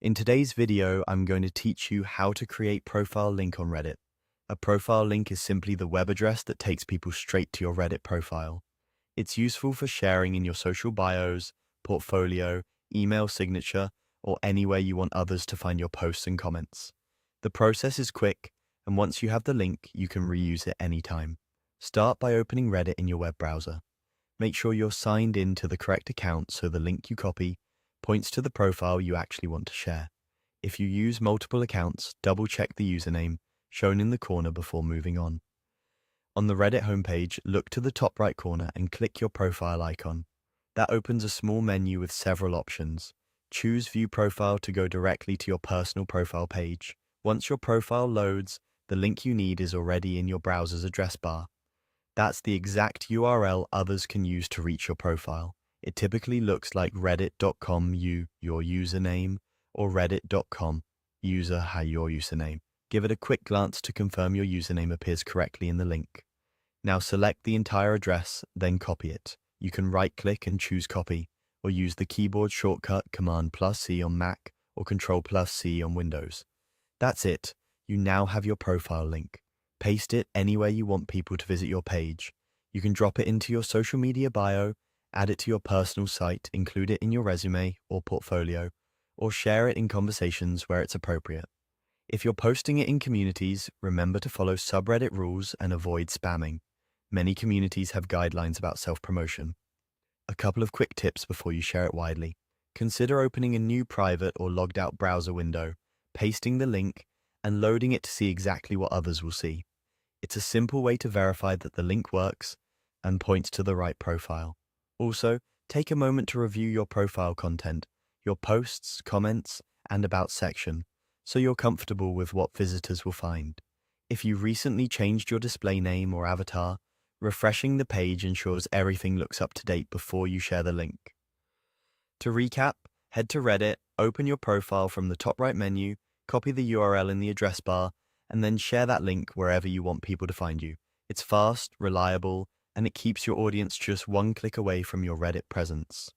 In today's video, I'm going to teach you how to create profile link on Reddit. A profile link is simply the web address that takes people straight to your Reddit profile. It's useful for sharing in your social bios, portfolio, email signature, or anywhere you want others to find your posts and comments. The process is quick, and once you have the link, you can reuse it anytime. Start by opening Reddit in your web browser. Make sure you're signed in to the correct account so the link you copy points to the profile you actually want to share. If you use multiple accounts, double-check the username shown in the corner before moving on. On the Reddit homepage, look to the top right corner and click your profile icon. That opens a small menu with several options. Choose View Profile to go directly to your personal profile page. Once your profile loads, the link you need is already in your browser's address bar. That's the exact URL others can use to reach your profile. It typically looks like reddit.com your username or reddit.com user your username. Give it a quick glance to confirm your username appears correctly in the link. Now select the entire address, then copy it. You can right-click and choose Copy, or use the keyboard shortcut Command+C on Mac or Control+C on Windows. That's it. You now have your profile link. Paste it anywhere you want people to visit your page. You can drop it into your social media bio, add it to your personal site, include it in your resume or portfolio, or share it in conversations where it's appropriate. If you're posting it in communities, remember to follow subreddit rules and avoid spamming. Many communities have guidelines about self-promotion. A couple of quick tips before you share it widely. Consider opening a new private or logged-out browser window, pasting the link, and loading it to see exactly what others will see. It's a simple way to verify that the link works and points to the right profile. Also, take a moment to review your profile content, your posts, comments, and About section, so you're comfortable with what visitors will find. If you recently changed your display name or avatar, refreshing the page ensures everything looks up to date before you share the link. To recap, head to Reddit, open your profile from the top right menu, copy the URL in the address bar, and then share that link wherever you want people to find you. It's fast, reliable, and it keeps your audience just one click away from your Reddit presence.